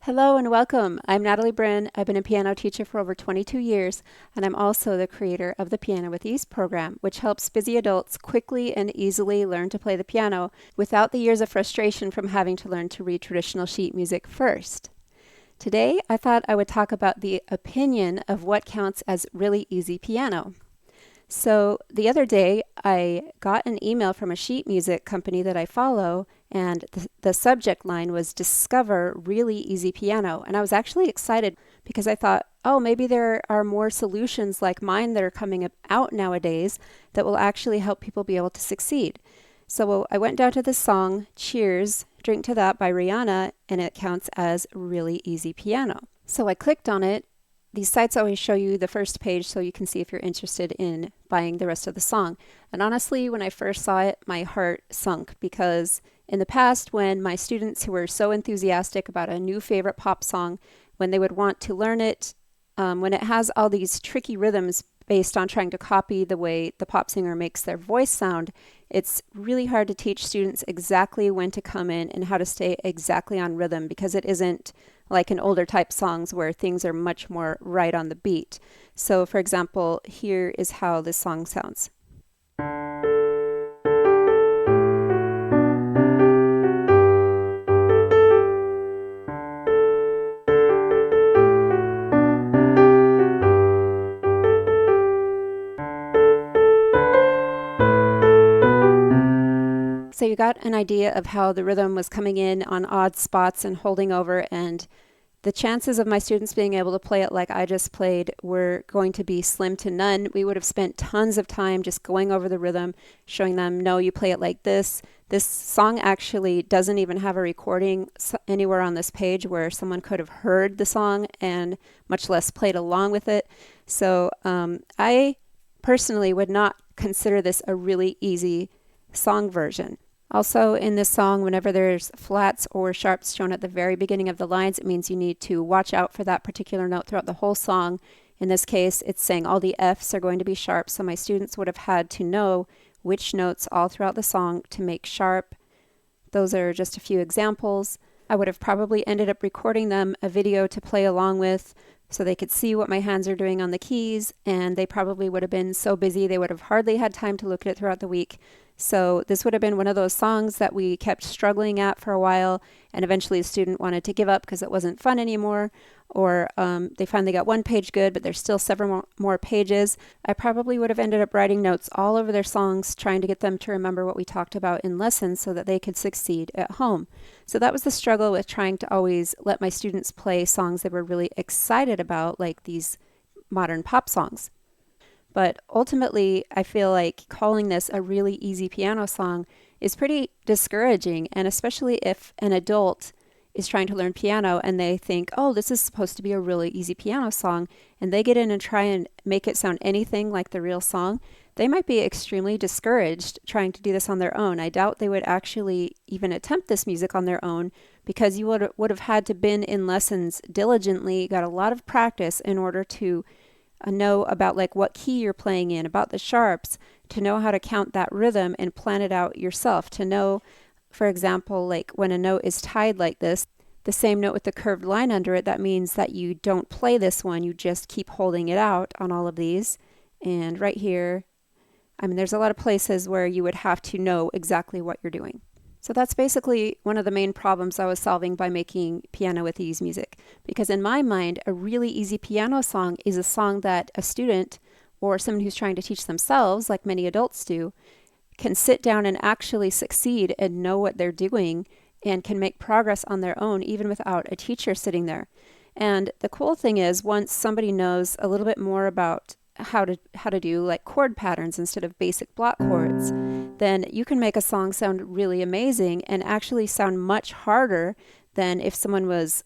Hello and welcome. I'm Natalie Bryn. I've been a piano teacher for over 22 years, and I'm also the creator of the Piano with Ease program, which helps busy adults quickly and easily learn to play the piano without the years of frustration from having to learn to read traditional sheet music first. Today, I thought I would talk about the opinion of what counts as really easy piano. So the other day, I got an email from a sheet music company that I follow, and the subject line was Discover Really Easy Piano. And I was actually excited because I thought, oh, maybe there are more solutions like mine that are coming out nowadays that will actually help people be able to succeed. So I went down to the song Cheers, Drink to That by Rihanna, and it counts as Really Easy Piano. So I clicked on it. These sites always show you the first page so you can see if you're interested in buying the rest of the song. And honestly, when I first saw it, my heart sunk because in the past, when my students who were so enthusiastic about a new favorite pop song, when they would want to learn it, when it has all these tricky rhythms based on trying to copy the way the pop singer makes their voice sound, it's really hard to teach students exactly when to come in and how to stay exactly on rhythm because it isn't like in older type songs where things are much more right on the beat. So for example, here is how this song sounds. So you got an idea of how the rhythm was coming in on odd spots and holding over, and the chances of my students being able to play it like I just played were going to be slim to none. We would have spent tons of time just going over the rhythm, showing them, no, you play it like this. This song actually doesn't even have a recording anywhere on this page where someone could have heard the song and much less played along with it. So I personally would not consider this a really easy song version. Also, in this song, whenever there's flats or sharps shown at the very beginning of the lines, it means you need to watch out for that particular note throughout the whole song. In this case, it's saying all the Fs are going to be sharp, so my students would have had to know which notes all throughout the song to make sharp. Those are just a few examples. I would have probably ended up recording them a video to play along with so they could see what my hands are doing on the keys, and they probably would have been so busy they would have hardly had time to look at it throughout the week. So this would have been one of those songs that we kept struggling at for a while, and eventually a student wanted to give up because it wasn't fun anymore, or they finally got one page good, but there's still several more pages. I probably would have ended up writing notes all over their songs, trying to get them to remember what we talked about in lessons so that they could succeed at home. So that was the struggle with trying to always let my students play songs they were really excited about, like these modern pop songs. But ultimately, I feel like calling this a really easy piano song is pretty discouraging, and especially if an adult is trying to learn piano and they think, oh, this is supposed to be a really easy piano song, and they get in and try and make it sound anything like the real song, they might be extremely discouraged trying to do this on their own. I doubt they would actually even attempt this music on their own because you would have had to been in lessons diligently, got a lot of practice in order to know about like what key you're playing in, about the sharps, to know how to count that rhythm and plan it out yourself, to know, for example, like when a note is tied like this, the same note with the curved line under it, that means that you don't play this one, you just keep holding it out on all of these. And right here, I mean, there's a lot of places where you would have to know exactly what you're doing. So that's basically one of the main problems I was solving by making Piano with Ease music. Because in my mind, a really easy piano song is a song that a student or someone who's trying to teach themselves, like many adults do, can sit down and actually succeed and know what they're doing and can make progress on their own even without a teacher sitting there. And the cool thing is, once somebody knows a little bit more about how to do like chord patterns instead of basic block chords, then you can make a song sound really amazing and actually sound much harder than if someone was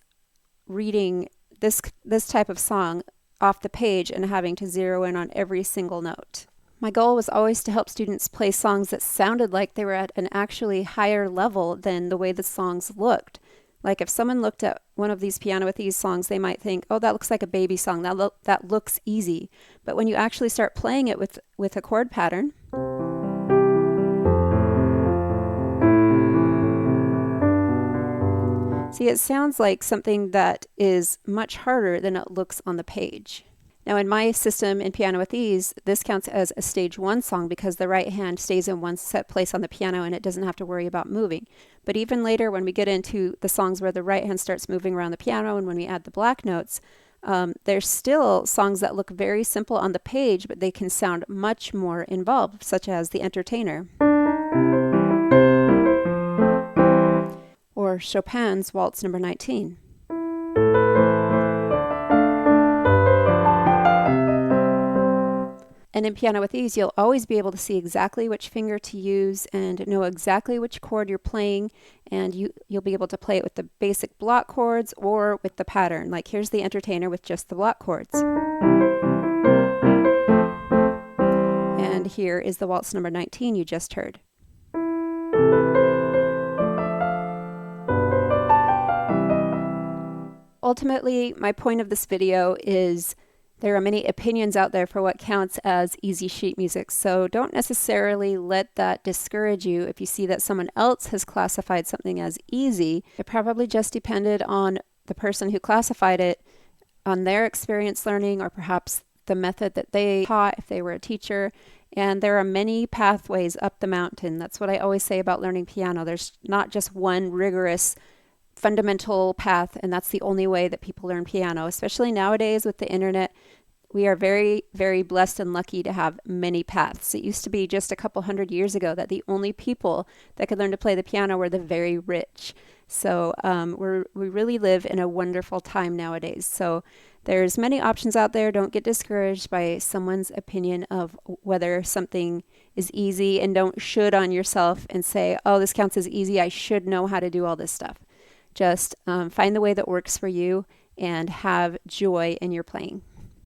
reading this type of song off the page and having to zero in on every single note. My goal was always to help students play songs that sounded like they were at an actually higher level than the way the songs looked. Like if someone looked at one of these Piano with Ease songs, they might think, oh, that looks like a baby song. That looks easy. But when you actually start playing it with a chord pattern, See, it sounds like something that is much harder than it looks on the page. Now in my system in Piano with Ease, this counts as a stage 1 song because the right hand stays in one set place on the piano and it doesn't have to worry about moving. But even later when we get into the songs where the right hand starts moving around the piano and when we add the black notes, there's still songs that look very simple on the page, but they can sound much more involved, such as The Entertainer or Chopin's Waltz Number 19. And in Piano with Ease, you'll always be able to see exactly which finger to use and know exactly which chord you're playing, and you'll be able to play it with the basic block chords or with the pattern. Like here's The Entertainer with just the block chords. And here is the Waltz Number 19 you just heard. Ultimately, my point of this video is there are many opinions out there for what counts as easy sheet music, so don't necessarily let that discourage you if you see that someone else has classified something as easy. It probably just depended on the person who classified it, on their experience learning, or perhaps the method that they taught if they were a teacher. And there are many pathways up the mountain. That's what I always say about learning piano. There's not just one rigorous fundamental path, and that's the only way that people learn piano, especially nowadays with the internet. We are very, very blessed and lucky to have many paths. It used to be just a couple hundred years ago that the only people that could learn to play the piano were the very rich. So we really live in a wonderful time nowadays. So there's many options out there. Don't get discouraged by someone's opinion of whether something is easy, and don't should on yourself and say, oh, this counts as easy, I should know how to do all this stuff. Just find the way that works for you and have joy in your playing.